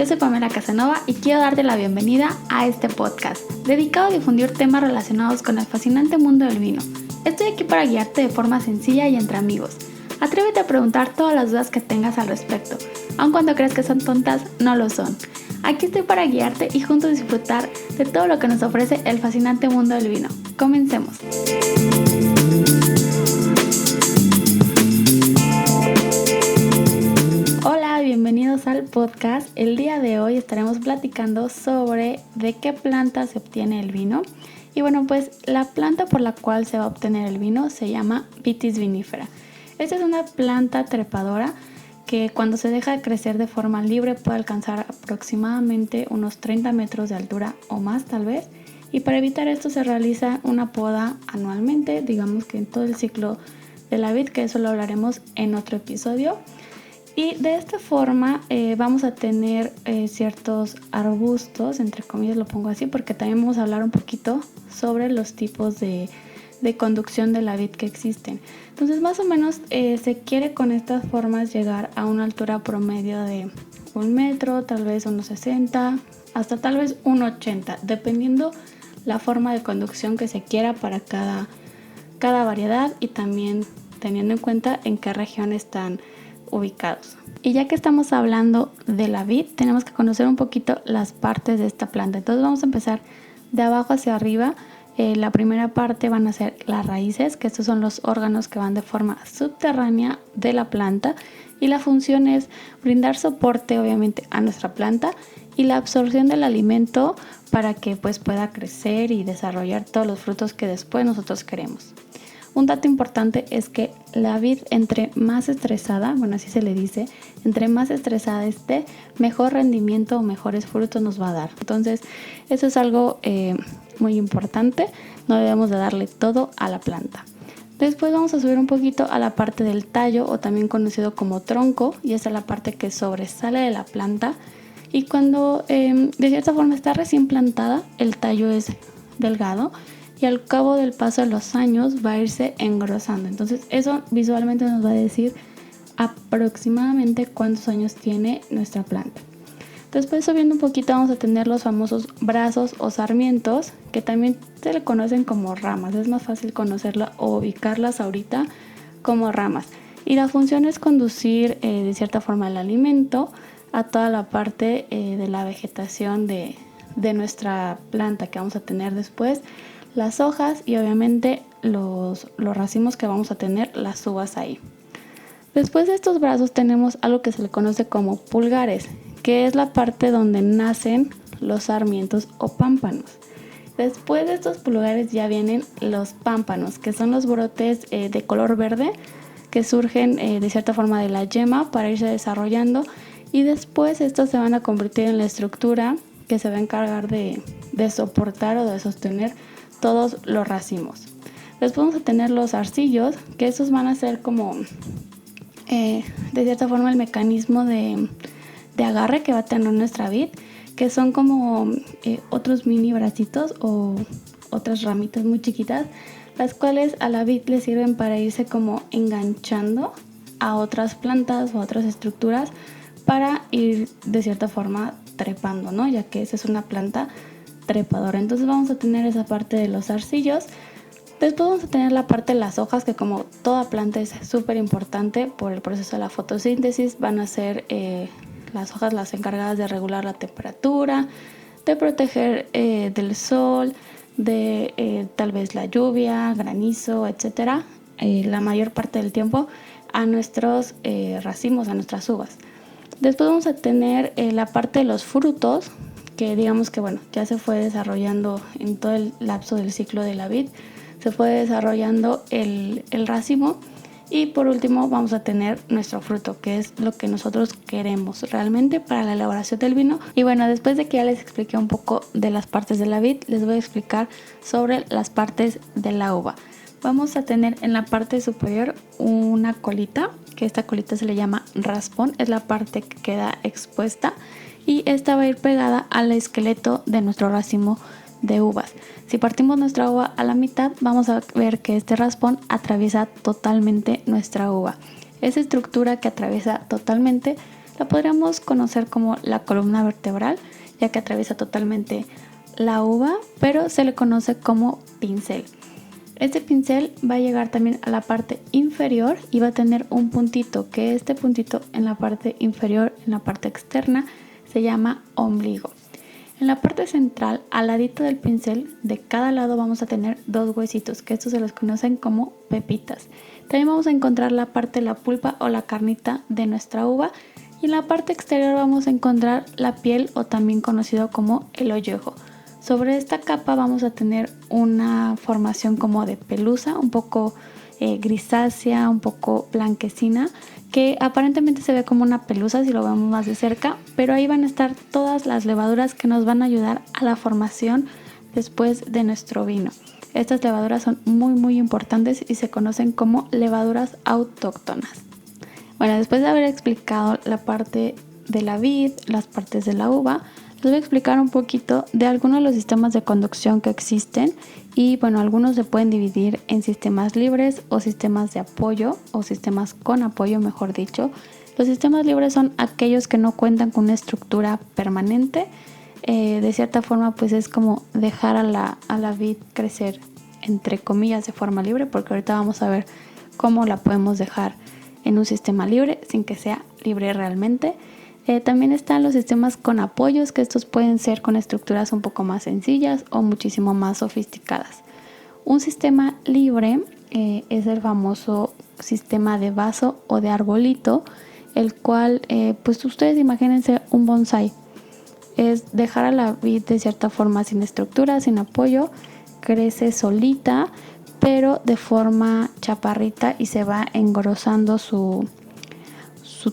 soy Pamela Casanova y quiero darte la bienvenida a este podcast, dedicado a difundir temas relacionados con el fascinante mundo del vino. Estoy aquí para guiarte de forma sencilla y entre amigos. Atrévete a preguntar todas las dudas que tengas al respecto, aun cuando creas que son tontas, no lo son. Aquí estoy para guiarte y juntos disfrutar de todo lo que nos ofrece el fascinante mundo del vino. Comencemos. Hola, bienvenidos al podcast. El día de hoy estaremos platicando sobre de qué planta se obtiene el vino. Y bueno, pues la planta por la cual se va a obtener el vino se llama Vitis vinifera. Esta es una planta trepadora que cuando se deja crecer de forma libre puede alcanzar aproximadamente unos 30 metros de altura o más tal vez. Y para evitar esto se realiza una poda anualmente, digamos que en todo el ciclo de la vid, que eso lo hablaremos en otro episodio. Y de esta forma vamos a tener ciertos arbustos, entre comillas lo pongo así, porque también vamos a hablar un poquito sobre los tipos de conducción de la vid que existen. Entonces más o menos se quiere con estas formas llegar a una altura promedio de 1 metro, tal vez unos 60, hasta tal vez 1,80, dependiendo la forma de conducción que se quiera para cada variedad y también teniendo en cuenta en qué región están ubicados. Y ya que estamos hablando de la vid, tenemos que conocer un poquito las partes de esta planta. Entonces vamos a empezar de abajo hacia arriba. La primera parte van a ser las raíces, que estos son los órganos que van de forma subterránea de la planta, y la función es brindar soporte obviamente a nuestra planta y la absorción del alimento para que pues pueda crecer y desarrollar todos los frutos que después nosotros queremos. Un dato importante es que la vid entre más estresada, bueno así se le dice, entre más estresada esté, mejor rendimiento o mejores frutos nos va a dar. Entonces eso es algo muy importante, no debemos de darle todo a la planta. Después vamos a subir un poquito a la parte del tallo o también conocido como tronco, y esa es la parte que sobresale de la planta, y cuando de cierta forma está recién plantada el tallo es delgado y al cabo del paso de los años va a irse engrosando. Entonces eso visualmente nos va a decir aproximadamente cuántos años tiene nuestra planta. Después subiendo un poquito vamos a tener los famosos brazos o sarmientos, que también se le conocen como ramas. Es más fácil conocerlas o ubicarlas ahorita como ramas. Y la función es conducir de cierta forma el alimento a toda la parte de la vegetación de nuestra planta que vamos a tener después. Las hojas y obviamente los racimos que vamos a tener, las uvas ahí. Después de estos brazos tenemos algo que se le conoce como pulgares, que es la parte donde nacen los sarmientos o pámpanos. Después de estos pulgares ya vienen los pámpanos, que son los brotes de color verde que surgen de cierta forma de la yema para irse desarrollando, y después estos se van a convertir en la estructura que se va a encargar de soportar o de sostener todos los racimos. Después vamos a tener los zarcillos, que esos van a ser como de cierta forma el mecanismo de agarre que va a tener nuestra vid, que son como otros mini bracitos o otras ramitas muy chiquitas, las cuales a la vid le sirven para irse como enganchando a otras plantas o a otras estructuras para ir de cierta forma trepando, ¿no? Ya que esa es una planta trepadora. Entonces vamos a tener esa parte de los zarcillos. Después vamos a tener la parte de las hojas, que como toda planta es súper importante por el proceso de la fotosíntesis. Van a ser las hojas las encargadas de regular la temperatura, de proteger del sol, de tal vez la lluvia, granizo, etcétera, la mayor parte del tiempo a nuestros racimos, a nuestras uvas. Después vamos a tener la parte de los frutos, que digamos que bueno, ya se fue desarrollando en todo el lapso del ciclo de la vid, se fue desarrollando el racimo, y por último vamos a tener nuestro fruto, que es lo que nosotros queremos realmente para la elaboración del vino. Y bueno, después de que ya les expliqué un poco de las partes de la vid, les voy a explicar sobre las partes de la uva. Vamos a tener en la parte superior una colita, que esta colita se le llama raspón, es la parte que queda expuesta, y esta va a ir pegada al esqueleto de nuestro racimo de uvas. Si partimos nuestra uva a la mitad, vamos a ver que este raspón atraviesa totalmente nuestra uva. Esa estructura que atraviesa totalmente La podríamos conocer como la columna vertebral, ya que atraviesa totalmente la uva, pero se le conoce como pincel. Este pincel va a llegar también a la parte inferior y va a tener un puntito, que este puntito en la parte inferior, en la parte externa, se llama ombligo. En la parte central, al ladito del pincel, de cada lado vamos a tener dos huesitos, que estos se los conocen como pepitas. También vamos a encontrar la parte de la pulpa o la carnita de nuestra uva, y en la parte exterior vamos a encontrar la piel, o también conocido como el ollejo. Sobre esta capa vamos a tener una formación como de pelusa, un poco grisácea, un poco blanquecina, que aparentemente se ve como una pelusa si lo vemos más de cerca, pero ahí van a estar todas las levaduras que nos van a ayudar a la formación después de nuestro vino. Estas levaduras son muy importantes y se conocen como levaduras autóctonas. Bueno, después de haber explicado la parte de la vid, las partes de la uva, les voy a explicar un poquito de algunos de los sistemas de conducción que existen. Y bueno, algunos se pueden dividir en sistemas libres o sistemas de apoyo, o sistemas con apoyo, mejor dicho. Los sistemas libres son aquellos que no cuentan con una estructura permanente. De cierta forma, pues es como dejar a la vid crecer, entre comillas, de forma libre, porque ahorita vamos a ver cómo la podemos dejar en un sistema libre sin que sea libre realmente. También están los sistemas con apoyos, que estos pueden ser con estructuras un poco más sencillas o muchísimo más sofisticadas. Un sistema libre es el famoso sistema de vaso o de arbolito, el cual, pues ustedes imagínense un bonsai. Es dejar a la vid de cierta forma sin estructura, sin apoyo, crece solita, pero de forma chaparrita, y se va engrosando su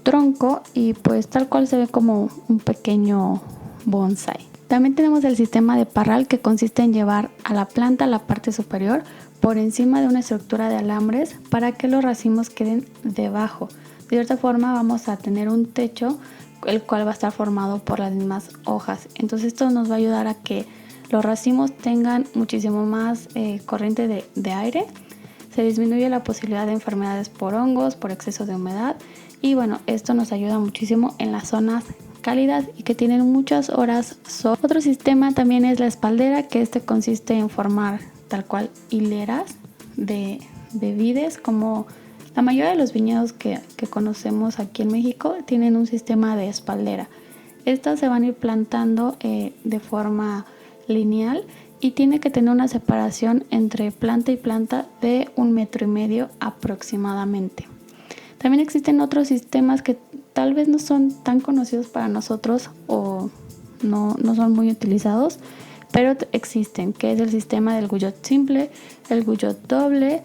tronco, y pues tal cual se ve como un pequeño bonsai. También tenemos el sistema de parral, que consiste en llevar a la planta la parte superior por encima de una estructura de alambres para que los racimos queden debajo. De cierta forma vamos a tener un techo, el cual va a estar formado por las mismas hojas. Entonces esto nos va a ayudar a que los racimos tengan muchísimo más corriente de aire. Se disminuye la posibilidad de enfermedades por hongos, por exceso de humedad. Y bueno, esto nos ayuda muchísimo en las zonas cálidas y que tienen muchas horas sol. Otro sistema también es la espaldera, que consiste en formar tal cual hileras de vides, como la mayoría de los viñedos que conocemos aquí en México tienen un sistema de espaldera. Estas se van a ir plantando de forma lineal, y tiene que tener una separación entre planta y planta de 1,5 metros aproximadamente. También existen otros sistemas que tal vez no son tan conocidos para nosotros, o no son muy utilizados, pero existen, que es el sistema del guyot simple, el guyot doble.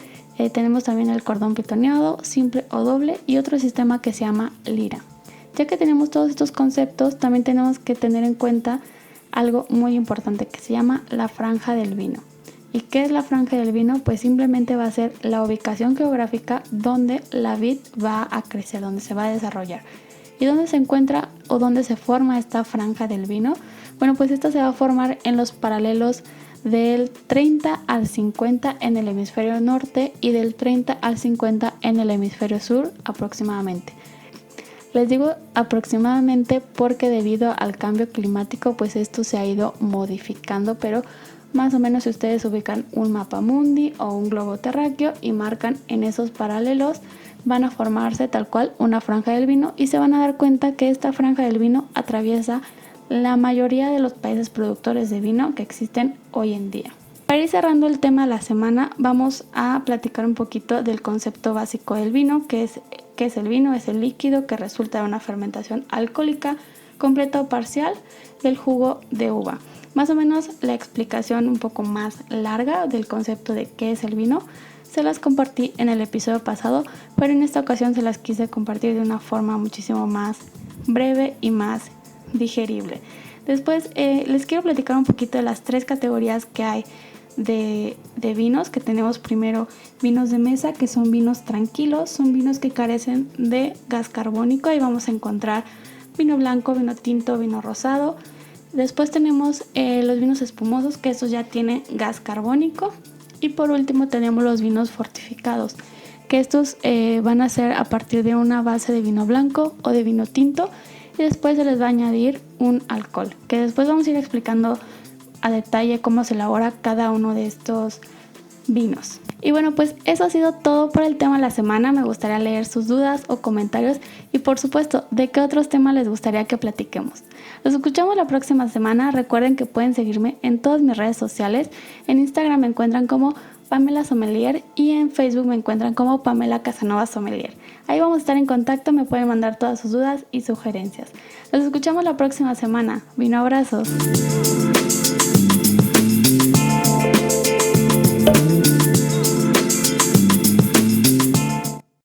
Tenemos también el cordón pitoneado, simple o doble, y otro sistema que se llama lira. Ya que tenemos todos estos conceptos, también tenemos que tener en cuenta algo muy importante, que se llama la franja del vino. ¿Y qué es la franja del vino? Pues simplemente va a ser la ubicación geográfica donde la vid va a crecer, donde se va a desarrollar. ¿Y dónde se encuentra o dónde se forma esta franja del vino? Bueno, pues esta se va a formar en los paralelos del 30 al 50 en el hemisferio norte y del 30 al 50 en el hemisferio sur aproximadamente. Les digo aproximadamente porque debido al cambio climático, pues esto se ha ido modificando, pero más o menos si ustedes ubican un mapa mundi o un globo terráqueo y marcan en esos paralelos, van a formarse tal cual una franja del vino, y se van a dar cuenta que esta franja del vino atraviesa la mayoría de los países productores de vino que existen hoy en día. Para ir cerrando el tema de la semana, vamos a platicar un poquito del concepto básico del vino, que es el vino. Es el líquido que resulta de una fermentación alcohólica completa o parcial del jugo de uva. Más o menos la explicación un poco más larga del concepto de qué es el vino se las compartí en el episodio pasado, pero en esta ocasión se las quise compartir de una forma muchísimo más breve y más digerible. Después les quiero platicar un poquito de las 3 categorías que hay de vinos. Que tenemos primero vinos de mesa, que son vinos tranquilos, son vinos que carecen de gas carbónico. Ahí vamos a encontrar vino blanco, vino tinto, vino rosado. Después tenemos los vinos espumosos, que estos ya tienen gas carbónico. Y por último tenemos los vinos fortificados, que estos van a ser a partir de una base de vino blanco o de vino tinto, y después se les va a añadir un alcohol, que después vamos a ir explicando a detalle cómo se elabora cada uno de estos vinos. Y bueno, pues eso ha sido todo por el tema de la semana. Me gustaría leer sus dudas o comentarios y por supuesto, de qué otros temas les gustaría que platiquemos. Los escuchamos la próxima semana. Recuerden que pueden seguirme en todas mis redes sociales. En Instagram me encuentran como Pamela Sommelier y en Facebook me encuentran como Pamela Casanova Sommelier. Ahí vamos a estar en contacto, me pueden mandar todas sus dudas y sugerencias. Los escuchamos la próxima semana. Vino abrazos.